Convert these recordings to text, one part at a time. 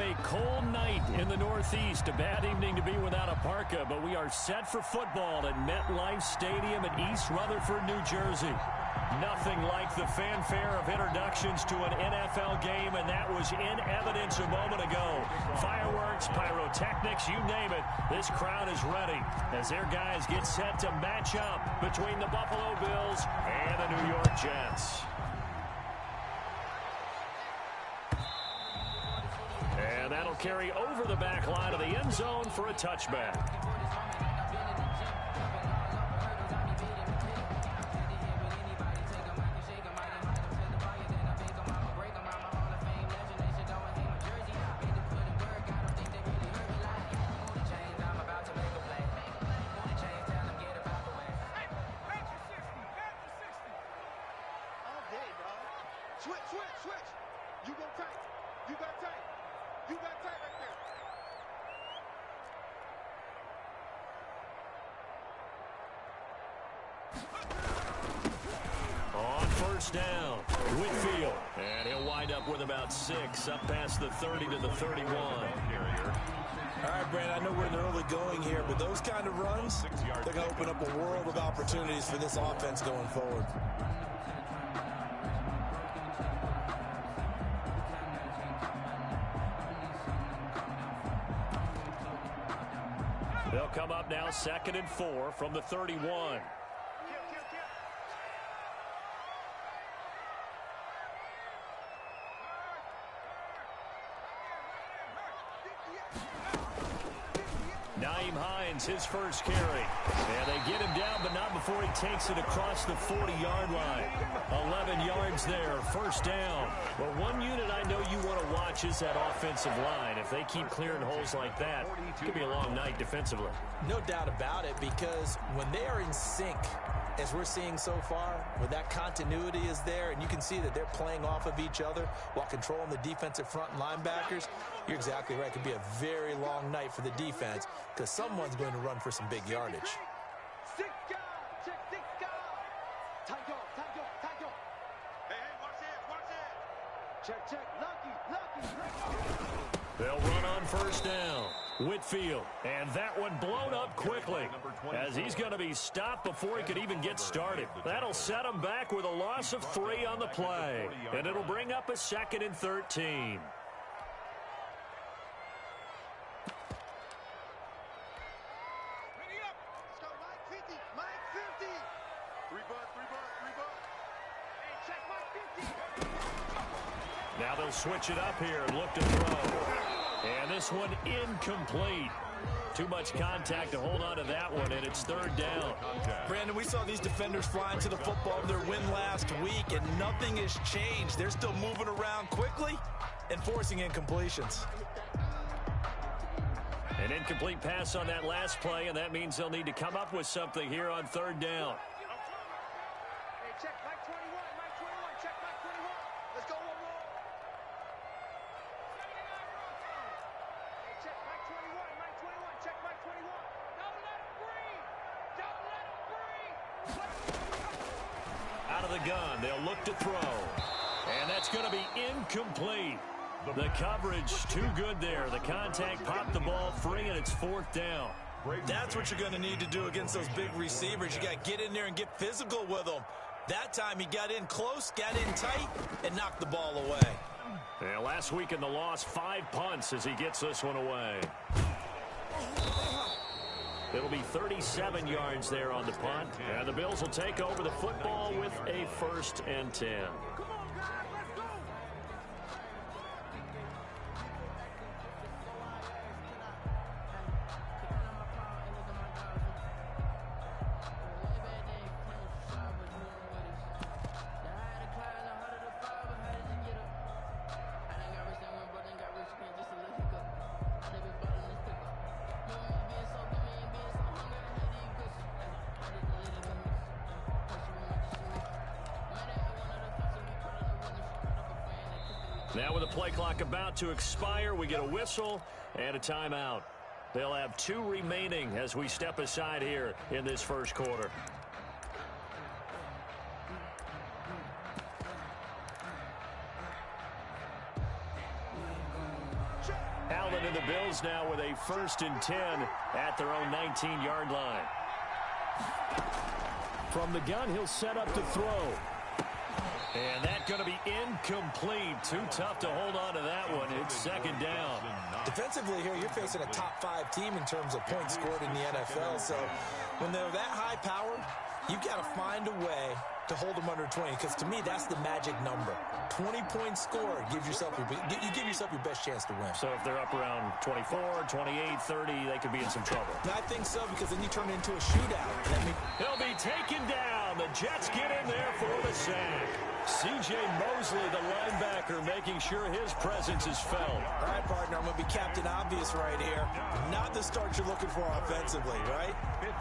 have a cold night in the Northeast. A bad evening to be without a parka, but we are set for football at MetLife Stadium in East Rutherford, New Jersey. Nothing like the fanfare of introductions to an NFL game, and that was in evidence a moment ago. Fireworks, pyrotechnics, you name it. This crowd is ready as their guys get set to match up between the Buffalo Bills and the New York Jets. And that'll carry over the back line of the end zone for a touchback. Down, Whitfield, and he'll wind up with about 6, up past the 30 to the 31. All right, Brandon, I know we're in the early going here, but those kind of runs, they're going to open up a world of opportunities for this offense going forward. They'll come up now 2nd and 4 from the 31. His first carry. And they get him down, but not before he takes it across the 40-yard line. 11 yards there, first down. Well, one unit I know you want to watch is that offensive line. If they keep clearing holes like that, it could be a long night defensively. No doubt about it, because when they are in sync, as we're seeing so far, where that continuity is there, and you can see that they're playing off of each other while controlling the defensive front and linebackers, you're exactly right. It could be a very long night for the defense because someone's going to run for some big yardage. They'll run on first down. Whitfield, and that one blown up quickly as he's going to be stopped before he could even get started. That'll set him back with a loss of 3 on the play, and it'll bring up a 2nd and 13. Now they'll switch it up here and look to throw. And this one incomplete. Too much contact to hold on to that one, and it's 3rd down. Brandon, we saw these defenders flying to the football in their win last week, and nothing has changed. They're still moving around quickly and forcing incompletions. An incomplete pass on that last play, and that means they'll need to come up with something here on 3rd down. Out of the gun, they'll look to throw. And that's going to be incomplete. The coverage too good there. The contact popped the ball free, and it's 4th down. That's what you're going to need to do against those big receivers. You got to get in there and get physical with them. That time he got in close, got in tight, and knocked the ball away. Yeah, last week in the loss, 5 punts as he gets this one away. It'll be 37 yards there on the punt. And the Bills will take over the football with a 1st and 10. Now with the play clock about to expire, we get a whistle and a timeout. They'll have 2 remaining as we step aside here in this first quarter. Check. And the Bills now with a 1st and 10 at their own 19-yard line. From the gun, he'll set up to throw. And that's going to be incomplete. Too tough to hold on to that one. It's 2nd down. Defensively here, you're facing a top-5 team in terms of points scored in the NFL. So when they're that high-powered, you've got to find a way to hold them under 20, because to me, that's the magic number. 20 points scored gives yourself you give yourself your best chance to win. So if they're up around 24, 28, 30, they could be in some trouble. I think so, because then you turn it into a shootout. He'll be taken down. The Jets get in there for the sack. C.J. Mosley, the linebacker, making sure his presence is felt. All right, partner, I'm going to be Captain Obvious right here. Not the start you're looking for offensively, right?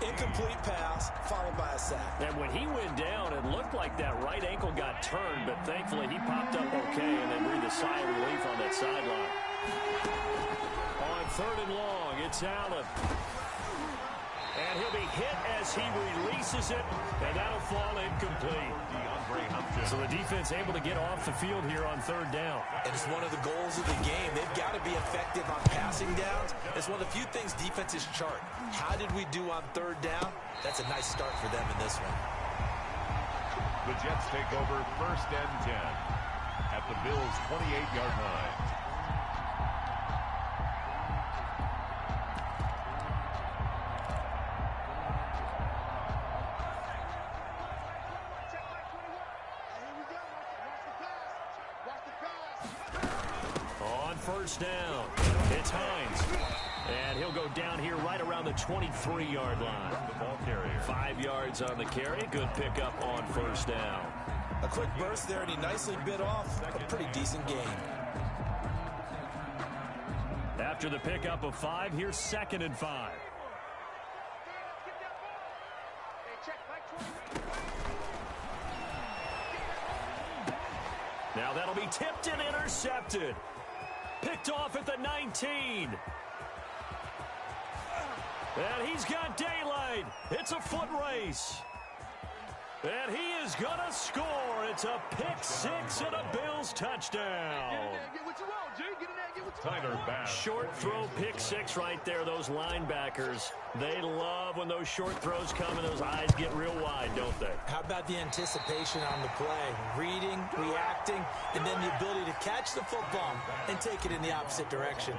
Incomplete pass, followed by a sack. And when he went down, it looked like that right ankle got turned, but thankfully he popped up okay and then breathed a sigh of relief on that sideline. On 3rd and long, it's Allen. And he'll be hit as he releases it, and that'll fall incomplete. So the defense able to get off the field here on 3rd down. And it's one of the goals of the game. They've got to be effective on passing downs. It's one of the few things defenses chart. How did we do on 3rd down? That's a nice start for them in this one. The Jets take over 1st and 10 at the Bills' 28-yard line. First down. It's Hines. And he'll go down here right around the 23-yard line. The ball carrier. 5 yards on the carry. Good pickup on 1st down. A quick burst there, and he nicely bit off a pretty decent game. After the pickup of 5, here's 2nd and 5. Now that'll be tipped and intercepted. Picked off at the 19. And he's got daylight. It's a foot race. And he is going to score. It's a pick 6 and a Bills touchdown. Short throw, pick 6 right there. Those linebackers, they love when those short throws come and those eyes get real wide, don't they? How about the anticipation on the play? Reading, reacting, and then the ability to catch the football and take it in the opposite direction.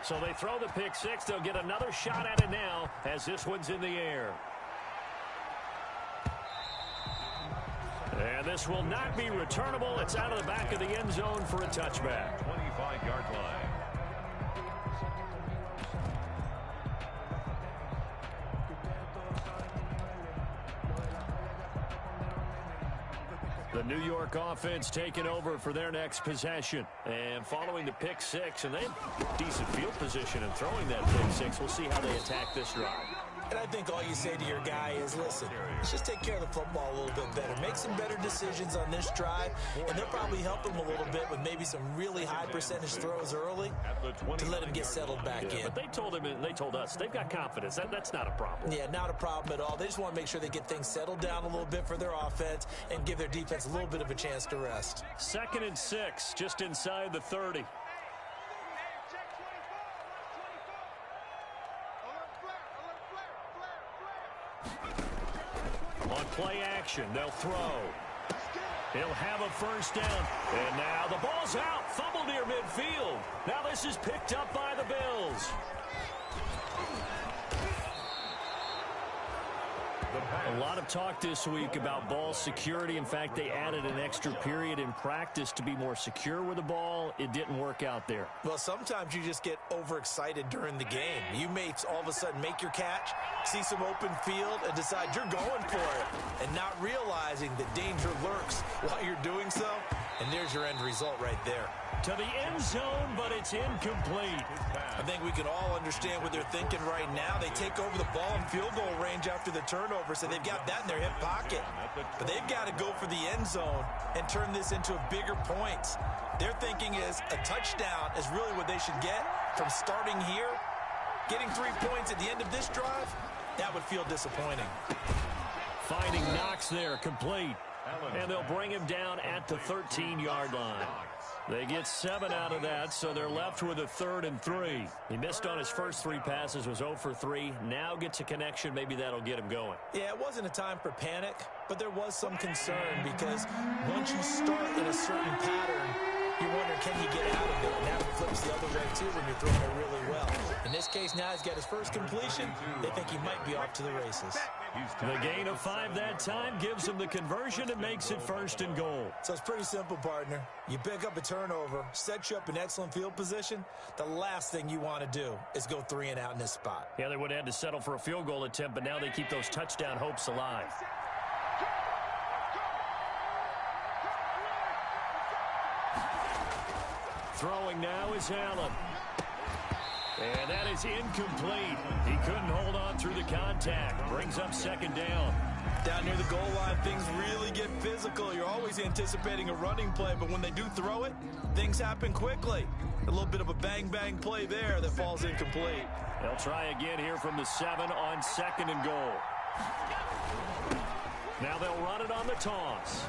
So they throw the pick 6. They'll get another shot at it now as this one's in the air. And this will not be returnable. It's out of the back of the end zone for a touchback. 25-yard line. The New York offense taking over for their next possession. And following the pick 6, and they have decent field position in throwing that pick 6. We'll see how they attack this drive. And I think all you say to your guy is, listen, let's just take care of the football a little bit better. Make some better decisions on this drive, and they'll probably help him a little bit with maybe some really high percentage throws early to let him get settled back in. But they told him, and they told us, they've got confidence. That's not a problem. Yeah, not a problem at all. They just want to make sure they get things settled down a little bit for their offense and give their defense a little bit of a chance to rest. 2nd and 6, just inside the 30. On play action, they'll throw. He'll have a 1st down. And now the ball's out. Fumble near midfield. Now this is picked up by the Bills. A lot of talk this week about ball security. In fact, they added an extra period in practice to be more secure with the ball. It didn't work out there. Well, sometimes you just get overexcited during the game. You may all of a sudden make your catch, see some open field, and decide you're going for it, and not realizing that danger lurks while you're doing so. And there's your end result right there. To the end zone, but it's incomplete. I think we can all understand what they're thinking right now. They take over the ball in field goal range after the turnover, so they've got that in their hip pocket. But they've got to go for the end zone and turn this into bigger points. Their thinking is a touchdown is really what they should get from starting here. Getting 3 points at the end of this drive, that would feel disappointing. Finding Knox there, complete. And they'll bring him down at the 13-yard line. They get 7 out of that, so they're left with a 3rd and 3. He missed on his first 3 passes, was 0 for 3. Now gets a connection. Maybe that'll get him going. Yeah, it wasn't a time for panic, but there was some concern because once you start in a certain pattern, you wonder, can you get out of it? And that flips the other way, too, when you're throwing it really well. In this case, now he's got his first completion. They think he might be off to the races. The gain of 5 that time gives him the conversion and makes it 1st and goal. So it's pretty simple, partner. You pick up a turnover, set you up in excellent field position. The last thing you want to do is go 3 and out in this spot. Yeah, they would have had to settle for a field goal attempt, but now they keep those touchdown hopes alive. Throwing now is Allen. And that is incomplete. He couldn't hold on through the contact. Brings up 2nd down. Down near the goal line, things really get physical. You're always anticipating a running play, but when they do throw it, things happen quickly. A little bit of a bang-bang play there that falls incomplete. They'll try again here from the 7 on 2nd and goal. Now they'll run it on the toss.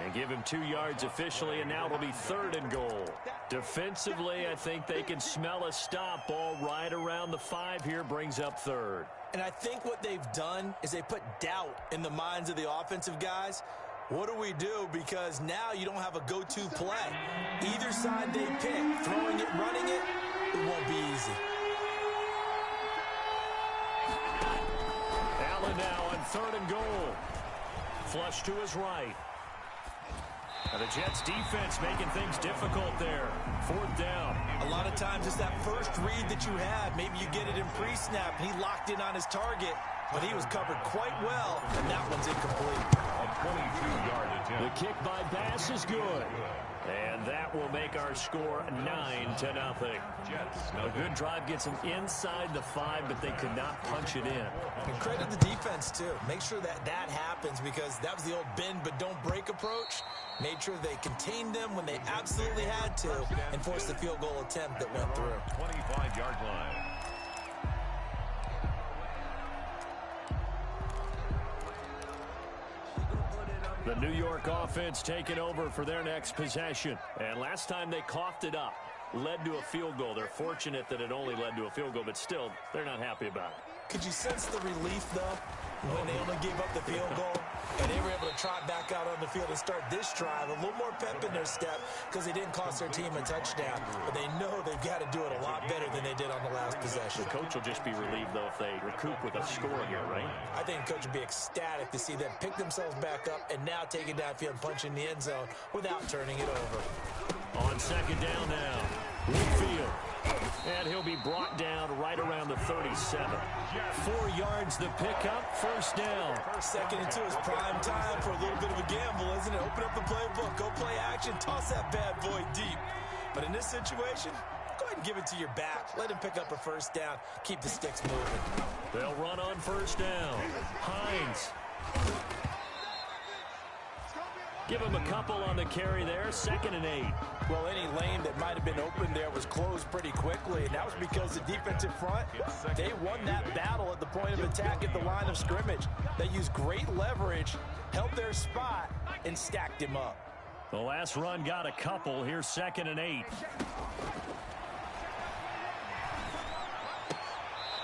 And give him 2 yards officially, and now it'll be 3rd and goal. Defensively, I think they can smell a stop. Ball right around the 5 here, brings up 3rd. And I think what they've done is they put doubt in the minds of the offensive guys. What do we do? Because now you don't have a go-to play. Either side they pick, throwing it, running it, it won't be easy. Allen now on 3rd and goal. Flush to his right. The Jets defense making things difficult there. 4th down. A lot of times it's that first read that you have. Maybe you get it in pre-snap, and he locked in on his target, but he was covered quite well, and that one's incomplete. A 22-yard attempt. The kick by Bass is good. And that will make our score 9-0. A good drive gets them inside the 5, but they could not punch it in. And credit the defense, too. Make sure that that happens because that was the old bend but don't break approach. Made sure they contained them when they absolutely had to and forced the field goal attempt that went through. 25-yard line. The New York offense taking over for their next possession. And last time they coughed it up, led to a field goal. They're fortunate that it only led to a field goal, but still, they're not happy about it. Could you sense the relief, though, when they only gave up the field goal? And they were able to trot back out on the field and start this drive. A little more pep in their step because they didn't cost their team a touchdown. But they know they've got to do it a lot better than they did on the last possession. The coach will just be relieved, though, if they recoup with a score here, right? I think the coach would be ecstatic to see them pick themselves back up and now take it downfield and punch in the end zone without turning it over. On 2nd down now, Whitfield. And he'll be brought down right around the 37. 4 yards the pickup, 1st down. 2nd and 2 is prime time for a little bit of a gamble, isn't it? Open up the playbook, go play action, toss that bad boy deep. But in this situation, go ahead and give it to your back. Let him pick up a 1st down. Keep the sticks moving. They'll run on 1st down. Hines. Give him a couple on the carry there. 2nd and 8. Well, any lane that might have been open there was closed pretty quickly, and that was because the defensive front, they won that battle at the point of attack at the line of scrimmage. They used great leverage, held their spot, and stacked him up. The last run got a couple. Here's 2nd and 8.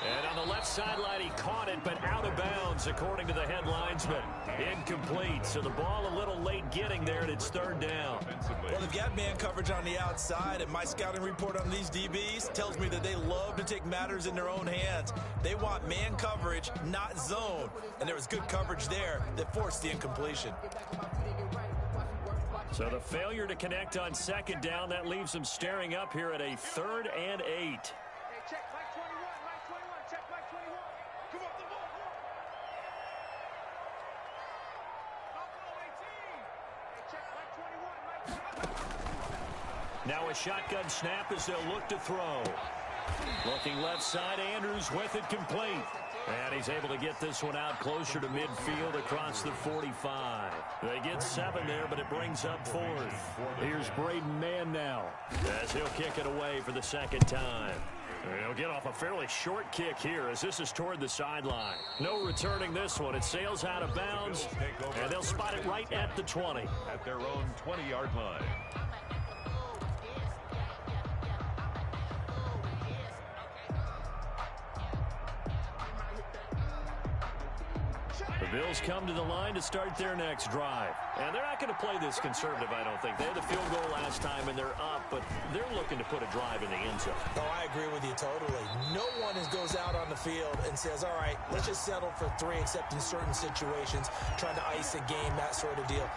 And on the left sideline, he caught it, but out of bounds, according to the headlines, but incomplete. So the ball a little late getting there, and it's 3rd down. Well, they've got man coverage on the outside, and my scouting report on these DBs tells me that they love to take matters in their own hands. They want man coverage, not zone. And there was good coverage there that forced the incompletion. So the failure to connect on 2nd down, that leaves them staring up here at a 3rd and 8. Now a shotgun snap as they'll look to throw. Looking left side, Andrews with it complete. And he's able to get this one out closer to midfield across the 45. They get 7 there, but it brings up 4th. Here's Braden Mann now as he'll kick it away for the 2nd time. He'll get off a fairly short kick here as this is toward the sideline. No returning this one. It sails out of bounds, and they'll spot it right at the 20. At their own 20-yard line. The Bills come to the line to start their next drive. And they're not going to play this conservative, I don't think. They had the field goal last time, and they're up, but they're looking to put a drive in the end zone. Oh, I agree with you totally. No one goes out on the field and says, all right, let's just settle for 3, except in certain situations, trying to ice a game, that sort of deal.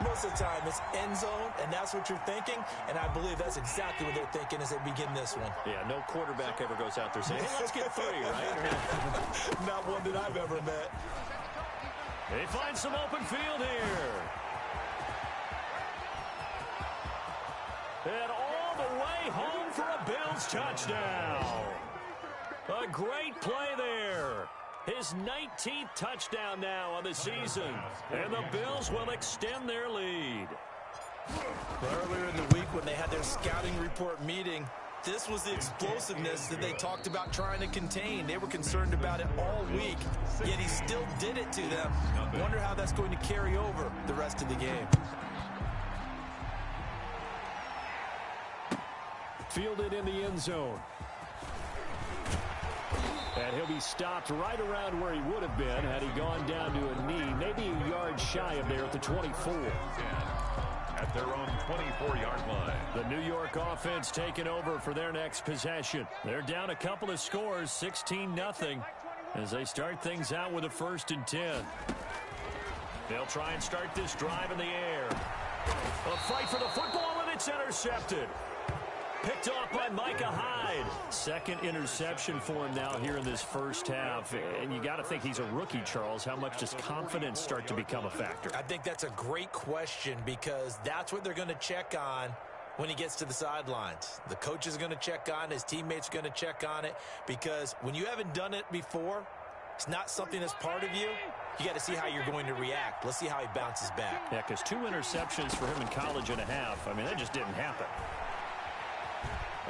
Most of the time, it's end zone, and that's what you're thinking, and I believe that's exactly what they're thinking as they begin this one. Yeah, no quarterback ever goes out there saying, hey, let's get 3, right? Not one that I've ever met. They find some open field here. And all the way home for a Bills touchdown. A great play there. His 19th touchdown now on the season. And the Bills will extend their lead. Earlier in the week when they had their scouting report meeting, this was the explosiveness that they talked about trying to contain. They were concerned about it all week, yet he still did it to them. Wonder how that's going to carry over the rest of the game. Fielded in the end zone. And he'll be stopped right around where he would have been had he gone down to a knee, maybe a yard shy of there at the 24. At their own 24-yard line. The New York offense taking over for their next possession. They're down a couple of scores, 16-0, as they start things out with a 1st and 10. They'll try and start this drive in the air. A fight for the football, and it's intercepted. Picked off by Micah Hyde. 2nd interception for him now here in this first half. And you got to think he's a rookie, Charles. How much does confidence start to become a factor? I think that's a great question because that's what they're going to check on when he gets to the sidelines. The coach is going to check on, his teammates are going to check on it, because when you haven't done it before, it's not something that's part of you. You got to see how you're going to react. Let's see how he bounces back. Yeah, because 2 interceptions for him in college and a half. I mean, that just didn't happen.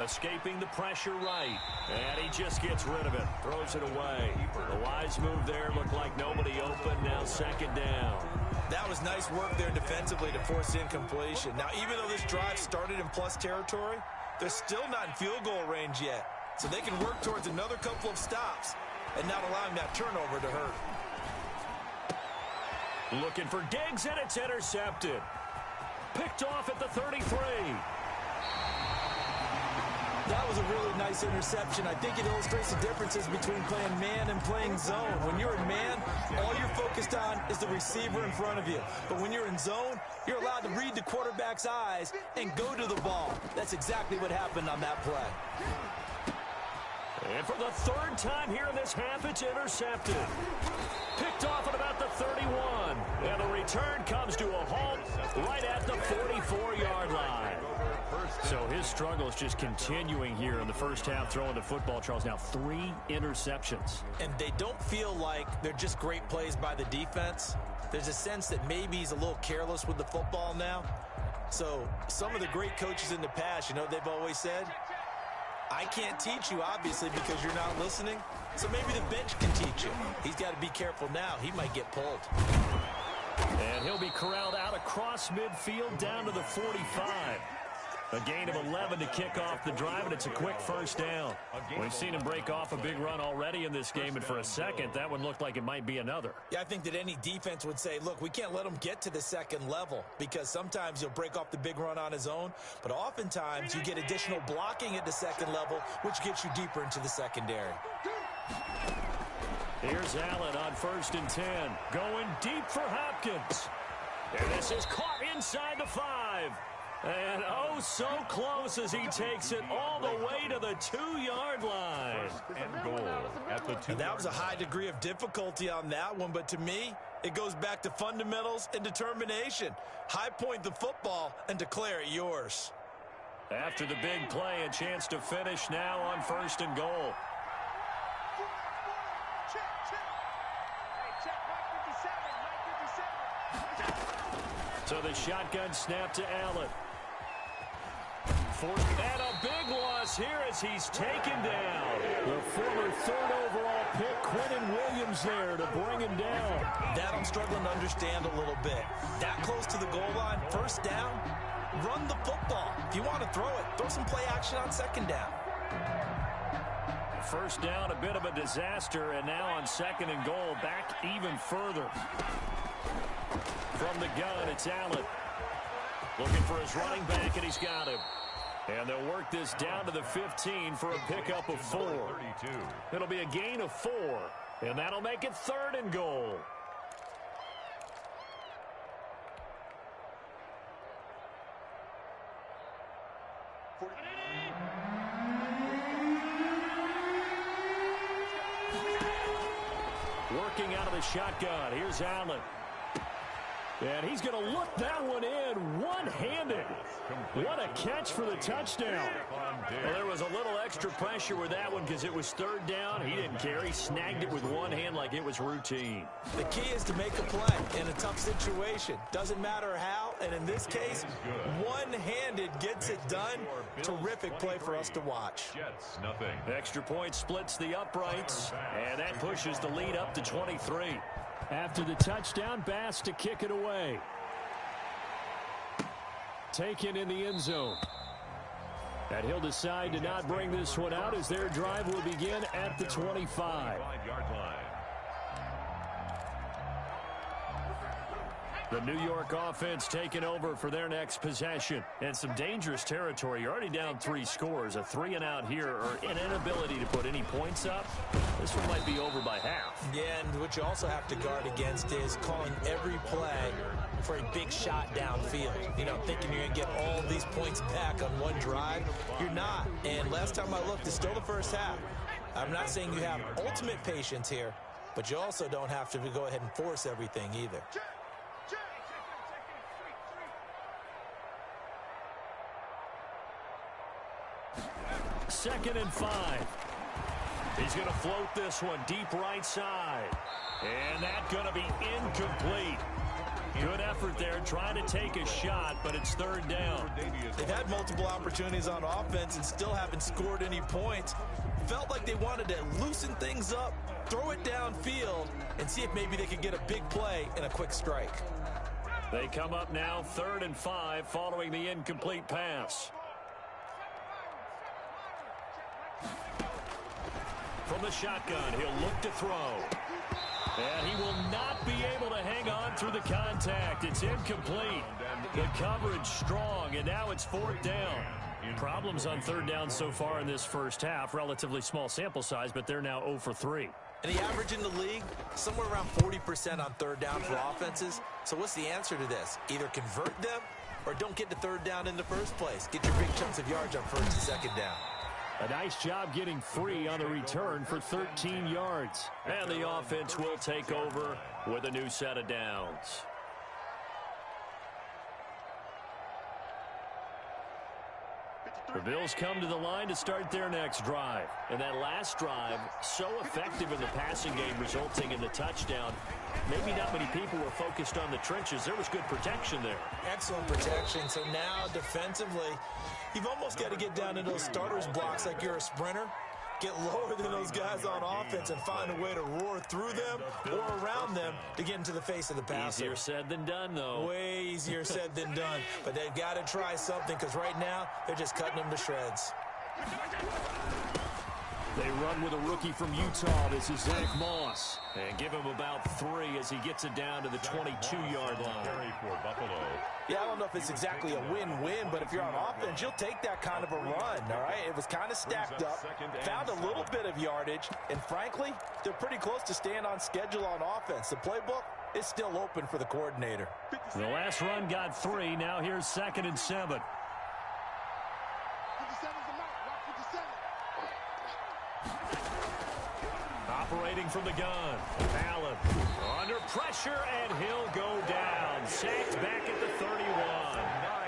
Escaping the pressure right. And he just gets rid of it. Throws it away. A wise move there. Looked like nobody open. Now 2nd down. That was nice work there defensively to force incompletion. Now, even though this drive started in plus territory, they're still not in field goal range yet. So they can work towards another couple of stops and not allowing that turnover to hurt. Looking for Diggs, and it's intercepted. Picked off at the 33. That was a really nice interception. I think it illustrates the differences between playing man and playing zone. When you're in man, all you're focused on is the receiver in front of you. But when you're in zone, you're allowed to read the quarterback's eyes and go to the ball. That's exactly what happened on that play. And for the 3rd time here in this half, it's intercepted. Picked off at about the 31. And the return comes to a halt right at the 44-yard line. So his struggle is just continuing here in the first half, throwing the football, Charles. Now 3 interceptions. And they don't feel like they're just great plays by the defense. There's a sense that maybe he's a little careless with the football now. So some of the great coaches in the past, you know, they've always said, I can't teach you, obviously, because you're not listening. So maybe the bench can teach you. He's got to be careful now. He might get pulled. And he'll be corralled out across midfield down to the 45. A gain of 11 to kick off the drive, and it's a quick 1st down. We've seen him break off a big run already in this game, and for a second, that one looked like it might be another. Yeah, I think that any defense would say, look, we can't let him get to the 2nd level, because sometimes he'll break off the big run on his own, but oftentimes you get additional blocking at the 2nd level, which gets you deeper into the secondary. Here's Allen on 1st and 10, going deep for Hopkins. And this is caught inside the 5. And oh, so close as he takes it all the way to the 2-yard line. And goal at the 2. And that was a high degree of difficulty on that one, but to me, it goes back to fundamentals and determination. High point the football and declare it yours. After the big play, a chance to finish now on 1st and goal. So the shotgun snap to Allen. fourth. And a big loss here as he's taken down. The former third overall pick, Quentin Williams, there to bring him down. That I'm struggling to understand a little bit. That close to the goal line, first down, run the football. If you want to throw it, throw some play action on second down. First down, a bit of a disaster, and now on second and goal, back even further. From the gun, it's Allen. Looking for his running back, and he's got him. And they'll work this down to the 15 for a pickup of 4. It'll be a gain of 4, and that'll make it third and goal. Working out of the shotgun. Here's Allen. And he's going to look that one in one-handed. What a catch for the touchdown. Well, there was a little extra pressure with that one because it was third down. He didn't care. He snagged it with one hand like it was routine. The key is to make a play in a tough situation. Doesn't matter how, and in this case, one-handed gets it done. Terrific play for us to watch. Extra point splits the uprights, and that pushes the lead up to 23. After the touchdown, Bass to kick it away. Taken in the end zone. And he'll decide to not bring this one out as their drive will begin at the 25. The New York offense taking over for their next possession. And some dangerous territory. You're already down 3 scores. A 3-and-out here or an inability to put any points up. This one might be over by half. Yeah, and what you also have to guard against is calling every play for a big shot downfield. You know, thinking you're going to get all these points back on one drive. You're not. And last time I looked, it's still the first half. I'm not saying you have ultimate patience here, but you also don't have to go ahead and force everything either. Second and 5. He's going to float this one deep right side. And that's going to be incomplete. Good effort there trying to take a shot, but it's third down. They've had multiple opportunities on offense and still haven't scored any points. Felt like they wanted to loosen things up, throw it downfield, and see if maybe they could get a big play and a quick strike. They come up now third and 5 following the incomplete pass. From the shotgun, he'll look to throw. And he will not be able to hang on through the contact. It's incomplete. The coverage strong, and now it's fourth down. Problems on third down so far in this first half. Relatively small sample size, but they're now 0 for 3. And the average in the league, somewhere around 40% on third down for offenses. So what's the answer to this? Either convert them or don't get to third down in the first place. Get your big chunks of yards on first and second down. A nice job getting free on the return for 13 yards. And the offense will take over with a new set of downs. The Bills come to the line to start their next drive. And that last drive, so effective in the passing game, resulting in the touchdown. Maybe not many people were focused on the trenches. There was good protection there. Excellent protection. So now defensively, you've almost got to get down into those starters blocks like you're a sprinter. Get lower than those guys on offense and find a way to roar through them or around them to get into the face of the passer. Easier said than done, though. Way easier said than done. But they've got to try something because right now they're just cutting them to shreds. They run with a rookie from Utah. This is Zach Moss. And give him about 3 as he gets it down to the 22-yard line. Yeah, I don't know if it's exactly a win-win, but if you're on offense, you'll take that kind of a run, all right? It was kind of stacked up, found a little bit of yardage, and frankly, they're pretty close to staying on schedule on offense. The playbook is still open for the coordinator. The last run got 3. Now here's second and 7. Operating from the gun, Allen under pressure, and he'll go down. Sacked back at the 31.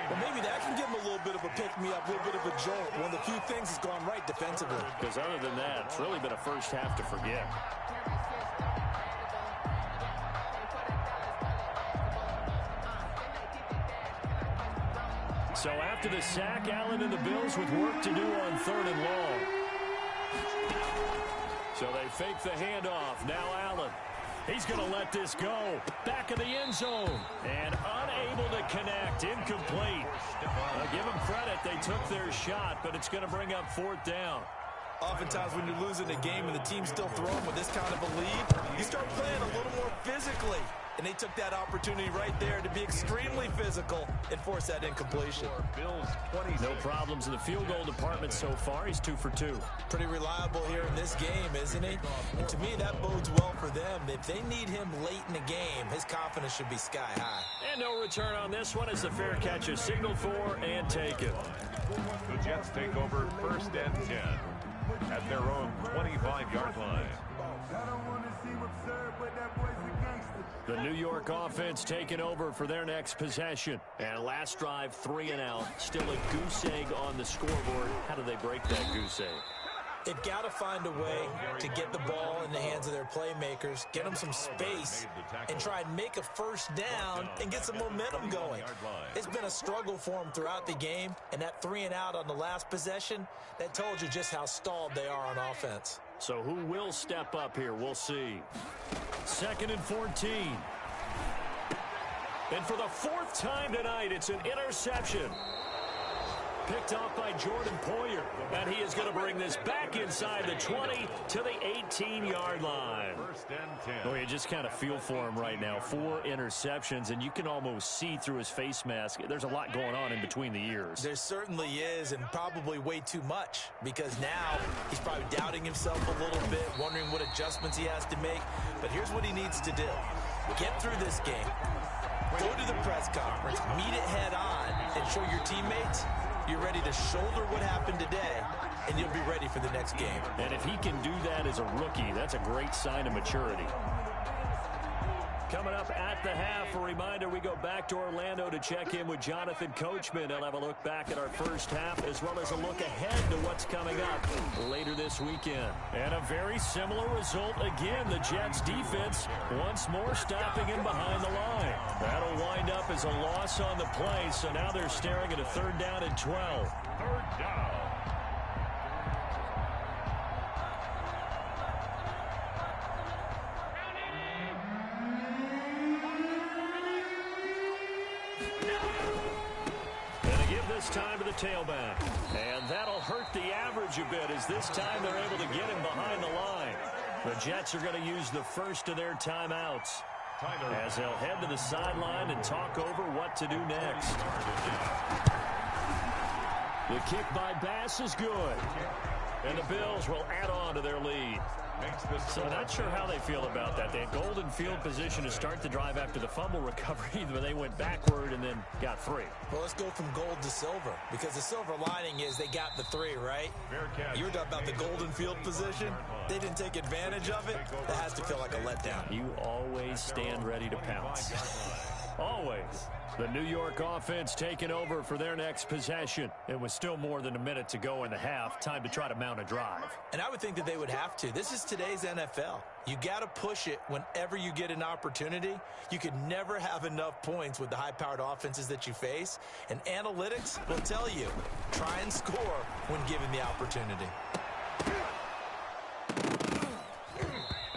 Well, maybe that can give him a little bit of a pick-me-up, a little bit of a jolt. One of the few things that's gone right defensively. Because other than that, it's really been a first half to forget. So after the sack, Allen and the Bills with work to do on 3rd and long. So they fake the handoff. Now Allen. He's going to let this go. Back of the end zone. And unable to connect. Incomplete. Give them credit. They took their shot, but it's going to bring up 4th down. Oftentimes when you're losing a game and the team's still throwing with this kind of a lead, you start playing a little more physically. And they took that opportunity right there to be extremely physical and force that incompletion. No problems in the field goal department so far. He's 2 for 2. Pretty reliable here in this game, isn't he? And to me, that bodes well for them. If they need him late in the game, his confidence should be sky high. And no return on this one as the fair catch is signaled for and taken. The Jets take over 1st and 10 at their own 25-yard line. The New York offense taking over for their next possession. And last drive, 3 and out. Still a goose egg on the scoreboard. How do they break that goose egg? They've got to find a way to get the ball in the hands of their playmakers, get them some space, and try and make a 1st down and get some momentum going. It's been a struggle for them throughout the game, and that 3 and out on the last possession, that told you just how stalled they are on offense. So who will step up here? We'll see. 2nd and 14. And for the 4th time tonight, it's an interception. Picked off by Jordan Poyer. And he is going to bring this back inside the 20 to the 18-yard line. 1st and 10. Well, you just kind of feel for him right now. 4 interceptions, and you can almost see through his face mask. There's a lot going on in between the ears. There certainly is, and probably way too much, because now he's probably doubting himself a little bit, wondering what adjustments he has to make. But here's what he needs to do. Get through this game. Go to the press conference, meet it head on, and show your teammates you're ready to shoulder what happened today, and you'll be ready for the next game. And if he can do that as a rookie, that's a great sign of maturity. Coming up at the half, a reminder, we go back to Orlando to check in with Jonathan Coachman. He'll have a look back at our first half as well as a look ahead to what's coming up later this weekend. And a very similar result again. The Jets defense once more stopping in behind the line. That'll wind up as a loss on the play, so now they're staring at a 3rd down and 12. 3rd down. Time to the tailback, and that'll hurt the average a bit as this time they're able to get him behind the line. The Jets are going to use the 1st of their timeouts as they'll head to the sideline and talk over what to do next. The kick by Bass is good, and the Bills will add on to their lead. So not sure how they feel about that. They had golden field position to start the drive after the fumble recovery, but they went backward and then got 3. Well, let's go from gold to silver, because the silver lining is they got the 3, right? You were talking about the golden field position. They didn't take advantage of it. That has to feel like a letdown. You always stand ready to pounce. Always. The New York offense taking over for their next possession. It was still more than a minute to go in the half. Time to try to mount a drive. And I would think that they would have to. This is today's NFL. You got to push it whenever you get an opportunity. You could never have enough points with the high-powered offenses that you face. And analytics will tell you, try and score when given the opportunity.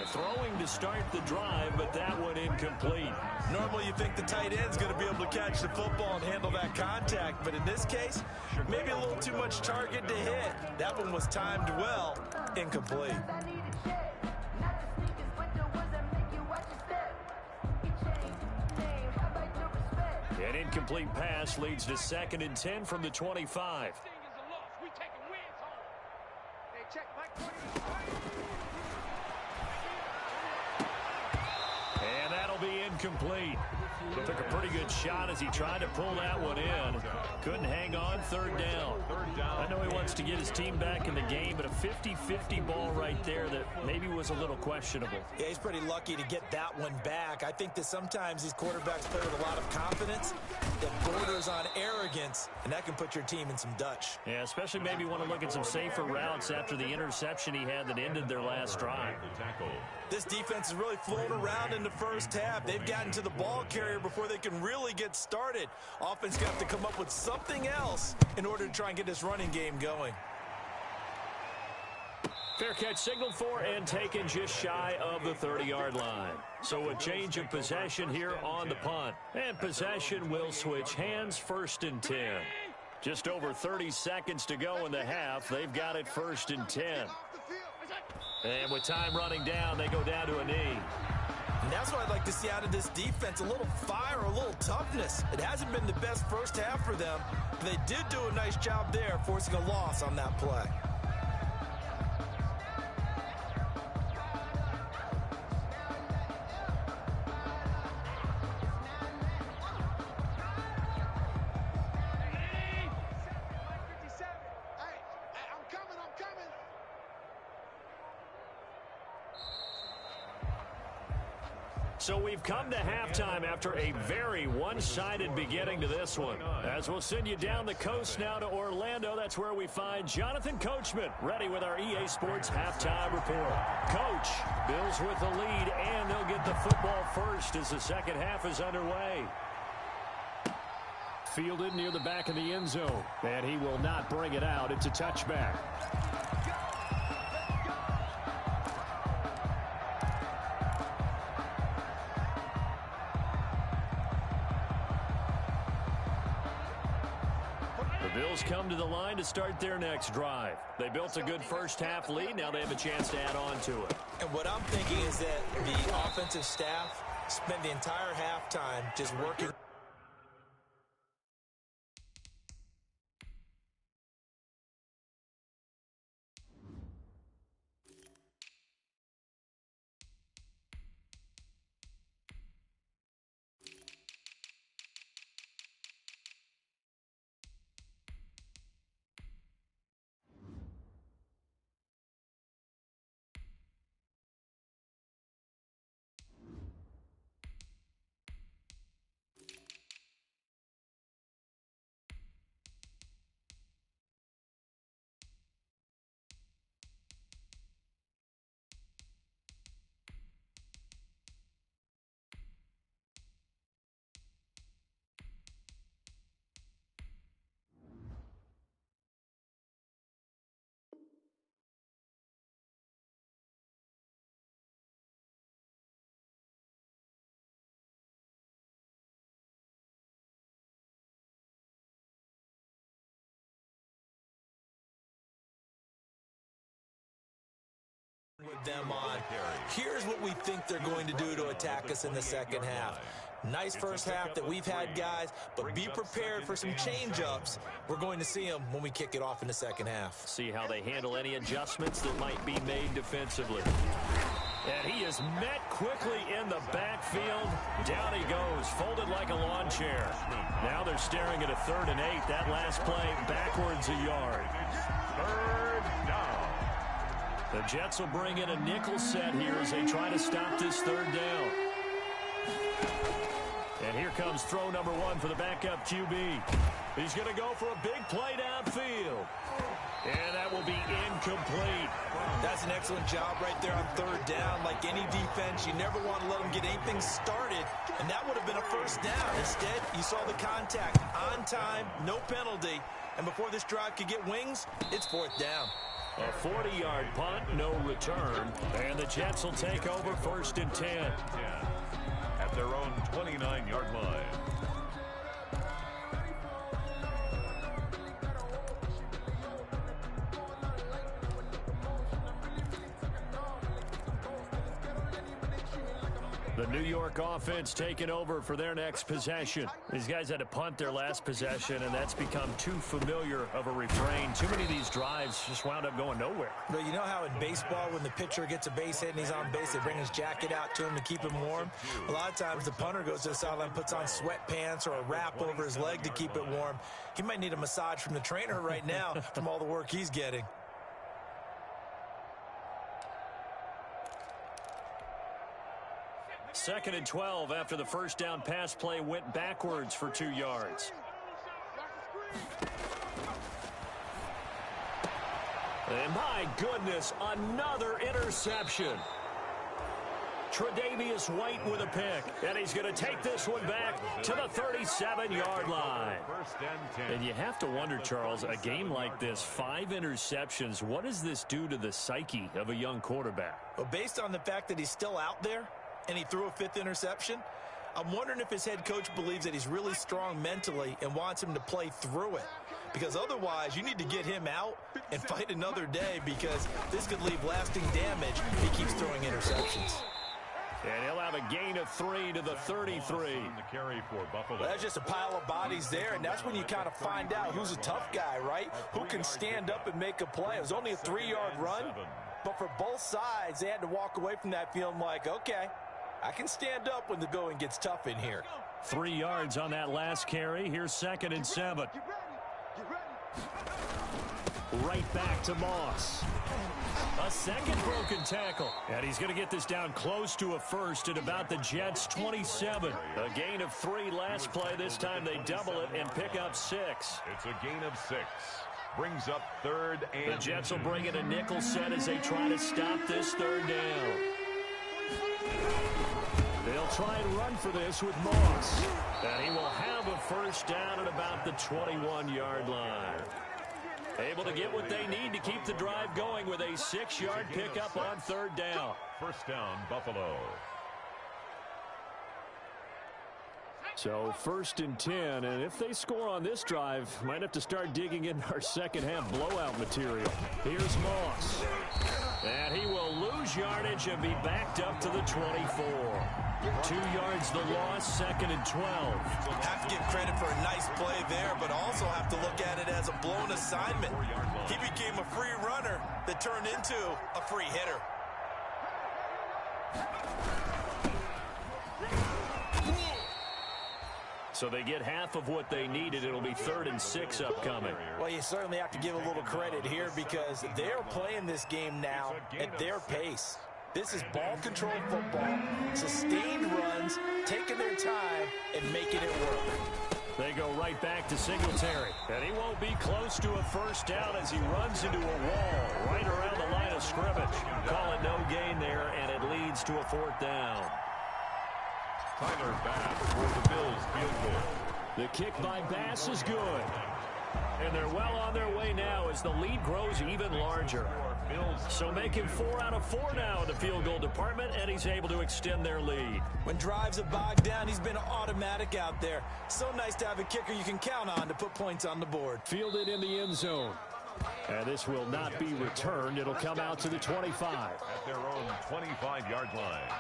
Throwing to start the drive, but that one incomplete. Normally you think the tight end's going to be able to catch the football and handle that contact, but in this case, maybe a little too much target to hit. That one was timed well, incomplete. An incomplete pass leads to 2nd and 10 from the 25. And that'll be incomplete. Took a pretty good shot as he tried to pull that one in. Couldn't hang on. 3rd down. I know he wants to get his team back in the game, but a 50-50 ball right there that maybe was a little questionable. Yeah, he's pretty lucky to get that one back. I think that sometimes these quarterbacks play with a lot of confidence that borders on arrogance, and that can put your team in some Dutch. Yeah, especially maybe want to look at some safer routes after the interception he had that ended their last drive. This defense has really flown around in the first half. They've gotten to the ball carrier here before they can really get started. Offense got to come up with something else in order to try and get this running game going. Fair catch signaled for and taken just shy of the 30-yard line. So a change of possession here on the punt. And possession will switch hands, 1st and 10. Just over 30 seconds to go in the half. They've got it 1st and 10. And with time running down, they go down to a knee. And that's what I'd like to see out of this defense, a little fire, a little toughness. It hasn't been the best first half for them, but they did do a nice job there forcing a loss on that play. So we've come to halftime after a very one-sided beginning to this one. As we'll send you down the coast now to Orlando, that's where we find Jonathan Coachman, ready with our EA Sports halftime report. Coach, Bills with the lead, and they'll get the football first as the second half is underway. Fielded near the back of the end zone, and he will not bring it out. It's a touchback. Bills come to the line to start their next drive. They built a good first half lead. Now they have a chance to add on to it. And what I'm thinking is that the offensive staff spent the entire halftime just working. With them on. Here's what we think they're going to do to attack us in the second half. Nice first half that we've had, guys, but be prepared for some change-ups. We're going to see them when we kick it off in the second half. See how they handle any adjustments that might be made defensively. And he is met quickly in the backfield. Down he goes, folded like a lawn chair. Now they're staring at a 3rd and 8. That last play backwards a yard. 3rd down. The Jets will bring in a nickel set here as they try to stop this 3rd down. And here comes throw number 1 for the backup QB. He's going to go for a big play downfield. And that will be incomplete. That's an excellent job right there on 3rd down. Like any defense, you never want to let them get anything started. And that would have been a 1st down. Instead, you saw the contact on time, no penalty. And before this drive could get wings, it's 4th down. A 40-yard punt, no return. And the Jets will take over 1st and 10. At their own 29-yard line. The New York offense taking over for their next possession. These guys had to punt their last possession, and that's become too familiar of a refrain. Too many of these drives just wound up going nowhere. But you know how in baseball, when the pitcher gets a base hit and he's on base, they bring his jacket out to him to keep him warm? A lot of times the punter goes to the sideline, puts on sweatpants or a wrap over his leg to keep it warm. He might need a massage from the trainer right now from all the work he's getting. Second and 12 after the first down pass play went backwards for 2 yards. And my goodness, another interception. Tre'Davious White with a pick. And he's going to take this one back to the 37-yard line. And you have to wonder, Charles, a game like this, 5 interceptions, what does this do to the psyche of a young quarterback? Well, based on the fact that he's still out there and he threw a 5th interception, I'm wondering if his head coach believes that he's really strong mentally and wants him to play through it. Because otherwise, you need to get him out and fight another day, because this could leave lasting damage if he keeps throwing interceptions. And he'll have a gain of 3 to the 33. Well, that's just a pile of bodies there, and that's when you kind of find out who's a tough guy, right? Who can stand up and make a play. It was only a 3-yard run, but for both sides, they had to walk away from that feeling like, okay, I can stand up when the going gets tough in here. 3 yards on that last carry. Here's 2nd and 7. Right back to Moss. A second broken tackle. And he's going to get this down close to a first at about the Jets' 27. A gain of 3 last play. This time they double it and pick up 6. It's a gain of 6. Brings up 3rd and... The Jets will bring in a nickel set as they try to stop this 3rd down. They'll try and run for this with Moss. And he will have a first down at about the 21-yard line. Able to get what they need to keep the drive going with a 6-yard pickup on 3rd down. First down, Buffalo. So 1st and 10, and if they score on this drive, might have to start digging in our second-half blowout material. Here's Moss. And he will lose yardage and be backed up to the 24. 2 yards the loss, 2nd and 12. Have to give credit for a nice play there, but also have to look at it as a blown assignment. He became a free runner that turned into a free hitter. So they get half of what they needed. It'll be 3rd and 6 upcoming. Well, you certainly have to give a little credit here, because they're playing this game now at their pace. This is ball control football, sustained runs, taking their time and making it work. They go right back to Singletary. And he won't be close to a first down as he runs into a wall right around the line of scrimmage. Call it no gain there, and it leads to a 4th down. Tyler Bass for the Bills field goal. The kick by Bass is good. And they're well on their way now as the lead grows even larger. So making 4 out of 4 now in the field goal department, and he's able to extend their lead. When drives have bogged down, he's been automatic out there. So nice to have a kicker you can count on to put points on the board. Fielded in the end zone. And this will not be returned. It'll come out to the 25. At their own 25-yard line.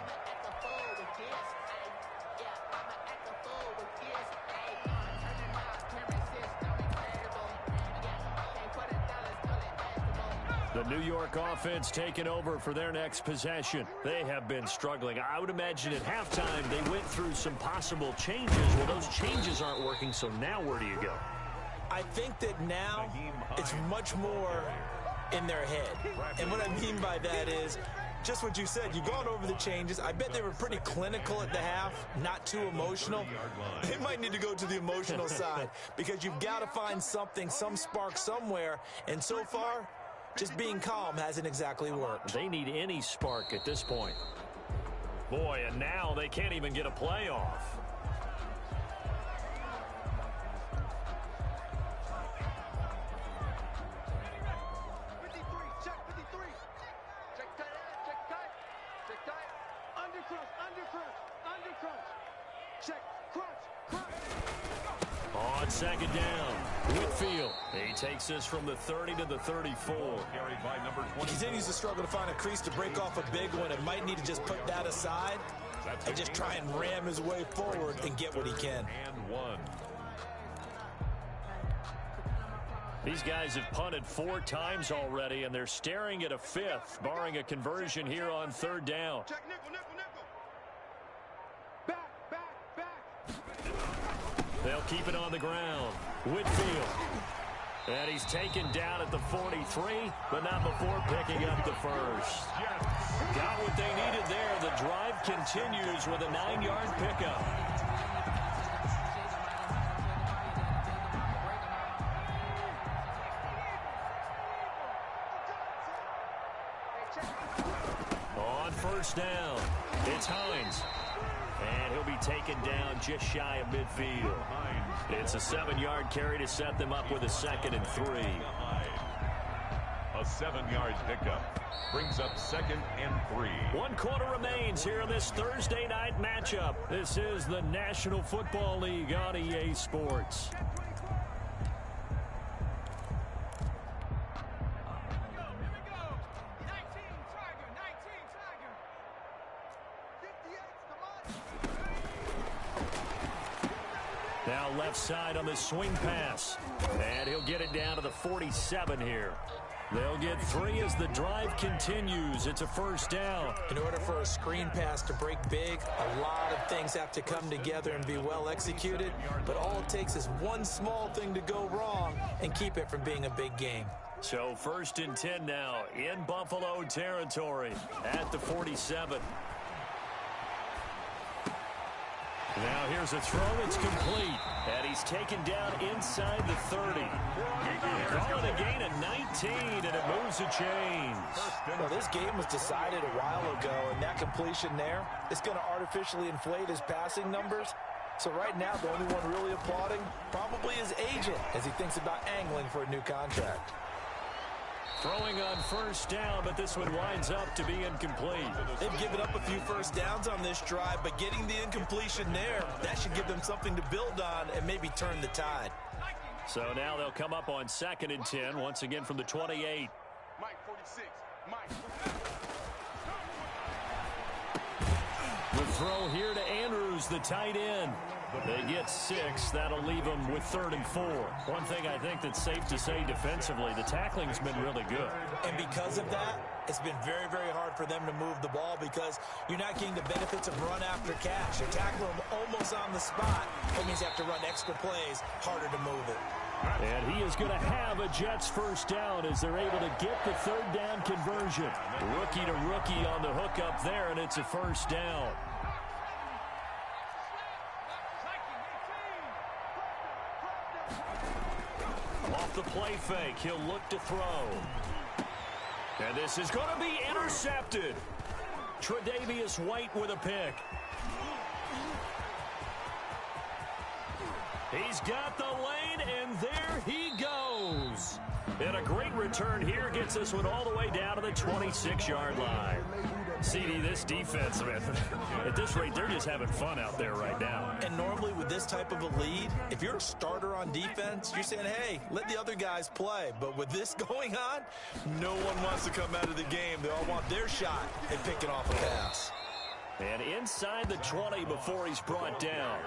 The New York offense taking over for their next possession. They have been struggling. I would imagine at halftime they went through some possible changes. Well, those changes aren't working, so now where do you go? I think that now it's much more in their head. And what I mean by that is just what you said. You've gone over the changes. I bet they were pretty clinical at the half, not too emotional. They might need to go to the emotional side, because you've got to find something, some spark somewhere. And so far, just being calm hasn't exactly worked. They need any spark at this point. Boy, and now they can't even get a play off. On 2nd down, Whitfield. He takes this from the 30 to the 34. He continues to struggle to find a crease to break off a big one, and might need to just put that aside and just try and ram his way forward and get what he can. These guys have punted 4 times already, and they're staring at a 5th, barring a conversion here on 3rd down. They'll keep it on the ground. Whitfield. And he's taken down at the 43, but not before picking up the first. Got what they needed there. The drive continues with a 9-yard pickup. On 1st down, It's Hines. And he'll be taken down just shy of midfield. It's a 7-yard carry to set them up with a 2nd and 3. A 7-yard pickup brings up 2nd and 3. 1 quarter remains here in this Thursday night matchup. This is the National Football League on EA Sports. Now left side on the swing pass. And he'll get it down to the 47 here. They'll get 3 as the drive continues. It's a 1st down. In order for a screen pass to break big, a lot of things have to come together and be well executed. But all it takes is one small thing to go wrong and keep it from being a big game. So 1st and 10 now in Buffalo territory at the 47. Now here's a throw. It's complete. And he's taken down inside the 30. Call it a gain of 19, and it moves the chains. Well, this game was decided a while ago, and that completion there is going to artificially inflate his passing numbers. So right now, the only one really applauding probably his agent as he thinks about angling for a new contract. Throwing on 1st down, but this one winds up to be incomplete. They've given up a few 1st downs on this drive, but getting the incompletion there, that should give them something to build on and maybe turn the tide. So now they'll come up on 2nd and 10, once again from the 28. Mike 46, Mike. The throw here to Andrews, the tight end. They get 6. That'll leave them with 3rd and 4. One thing I think that's safe to say defensively, the tackling's been really good. And because of that, it's been very, very hard for them to move the ball because you're not getting the benefits of run after catch. You tackle them almost on the spot. That means you have to run extra plays, harder to move it. And he is going to have a Jets 1st down as they're able to get the 3rd down conversion. Rookie to rookie on the hook up there, and it's a 1st down. Off the play fake, he'll look to throw. And this is going to be intercepted. Tre'Davious White with a pick. He's got the lane, and there he goes. And a great return here gets this one all the way down to the 26-yard line. CD, this defense, man, at this rate, they're just having fun out there right now. And normally with this type of a lead, if you're a starter on defense, you're saying, hey, let the other guys play. But with this going on, no one wants to come out of the game. They all want their shot at picking off a pass. And inside the 20 before he's brought down.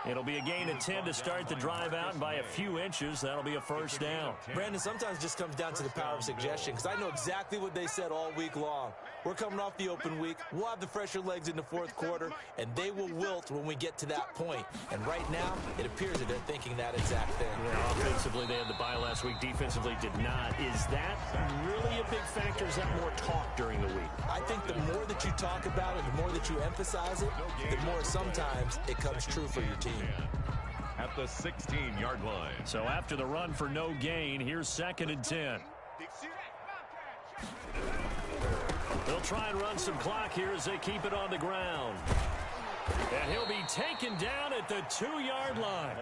It'll be a gain of 10 to start the drive out, and by a few inches, that'll be a 1st down. Brandon, sometimes it just comes down to the power of suggestion, because I know exactly what they said all week long. We're coming off the open week. We'll have the fresher legs in the 4th quarter, and they will wilt when we get to that point. And right now, it appears that they're thinking that exact thing. Yeah, offensively, they had the bye last week. Defensively, did not. Is that really a big factor? Is that more talk during the week? I think the more that you talk about it, the more that you emphasize it, the more sometimes it comes true for your team. At the 16-yard line. So after the run for no gain, here's 2nd and 10. They'll try and run some clock here as they keep it on the ground. And he'll be taken down at the 2-yard line.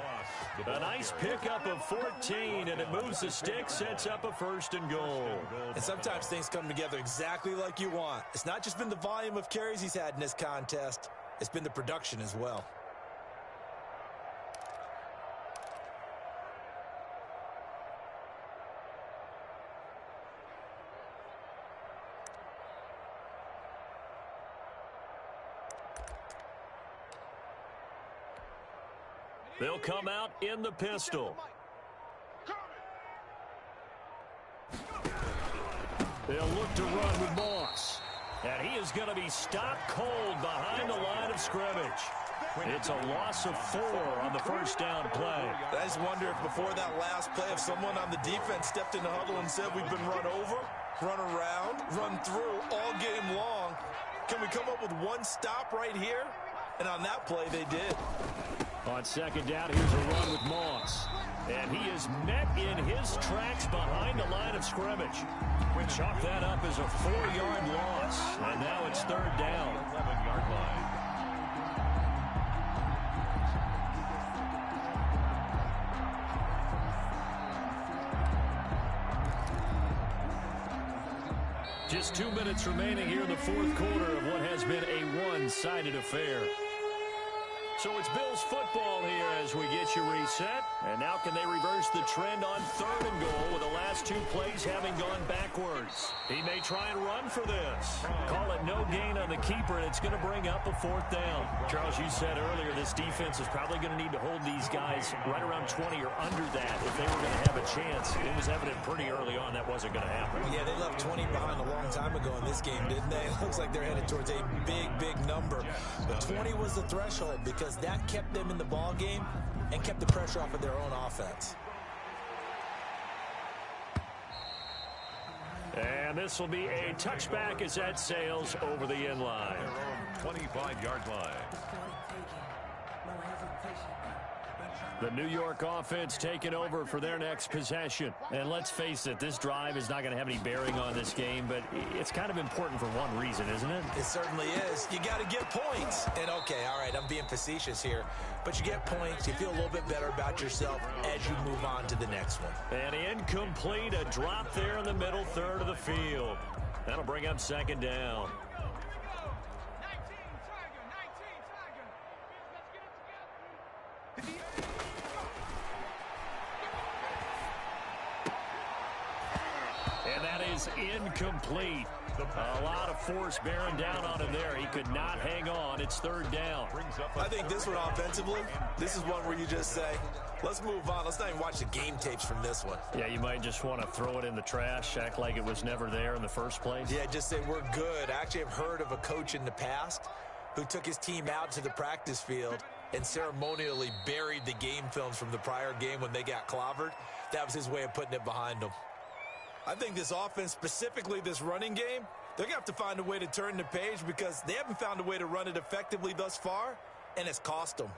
A nice pickup of 14, and it moves the stick, sets up a 1st and goal. And sometimes things come together exactly like you want. It's not just been the volume of carries he's had in this contest. It's been the production as well. They'll come out in the pistol. They'll look to run with Moss. And he is going to be stopped cold behind the line of scrimmage. It's a loss of 4 on the 1st down play. I just wonder if before that last play, if someone on the defense stepped in the huddle and said we've been run over, run around, run through all game long. Can we come up with one stop right here? And on that play, they did. On second down, here's a run with Moss. And he is met in his tracks behind the line of scrimmage. We chalk that up as a 4-yard loss. And now it's third down. 11-yard line. Just 2 minutes remaining here in the fourth quarter of what has been a one-sided affair. So it's Bills football here as we get you reset. And now can they reverse the trend on third and goal with the last 2 plays having gone backwards? He may try and run for this. Call it no gain on the keeper, and it's going to bring up a fourth down. Charles, you said earlier this defense is probably going to need to hold these guys right around 20 or under that if they were going to have a chance. It was evident pretty early on that wasn't going to happen. Yeah, they left 20 behind a long time ago in this game, didn't they? It looks like they're headed towards a big, big number. But 20 was the threshold because that kept them in the ball game and kept the pressure off of their own offense. And this will be a touchback as that sails over the end line. 25-yard line. The New York offense taking over for their next possession. And let's face it, this drive is not going to have any bearing on this game, but it's kind of important for one reason, isn't it? It certainly is. You got to get points. And okay, all right, I'm being facetious here, but you get points, you feel a little bit better about yourself as you move on to the next one. And incomplete, a drop there in the middle third of the field. That'll bring up second down. And that is incomplete. A lot of force bearing down on him there. He could not hang on. It's third down. I think this one offensively, this is one where you just say, let's move on. Let's not even watch the game tapes from this one. Yeah, you might just want to throw it in the trash, act like it was never there in the first place. Yeah, just say we're good. I actually have heard of a coach in the past who took his team out to the practice field and ceremonially buried the game films from the prior game when they got clobbered. That was his way of putting it behind them. I think this offense, specifically this running game, they're going to have to find a way to turn the page because they haven't found a way to run it effectively thus far, and it's cost them.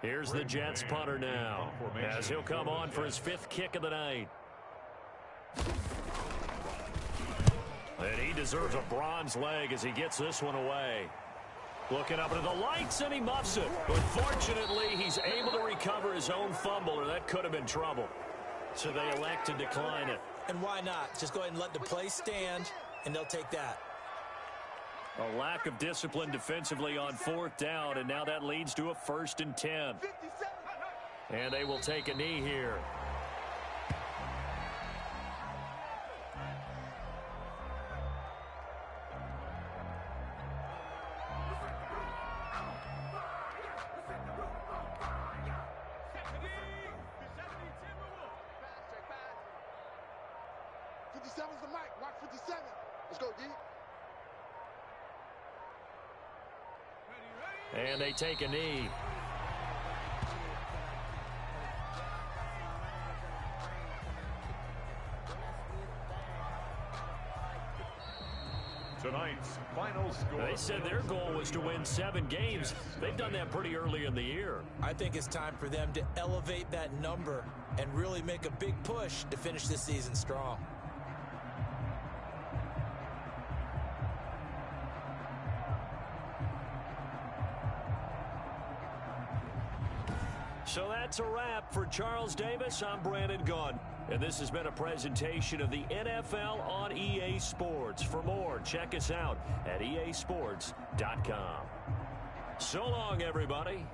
Here's the Jets punter now, as he'll come on for his 5th kick of the night. And he deserves a bronze leg as he gets this one away. Looking up into the lights, and he muffs it. But fortunately, he's able to recover his own fumble, or that could have been trouble. So they elect to decline it. And why not? Just go ahead and let the play stand, and they'll take that. A lack of discipline defensively on 4th down, and now that leads to a 1st and 10. And they will take a knee here. The mic. Watch 57. Let's go, D. And they take a knee. Tonight's final score. They said their goal was to win 7 games. They've done that pretty early in the year. I think it's time for them to elevate that number and really make a big push to finish this season strong. So that's a wrap for Charles Davis. I'm Brandon Gunn. And this has been a presentation of the NFL on EA Sports. For more, check us out at easports.com. So long, everybody.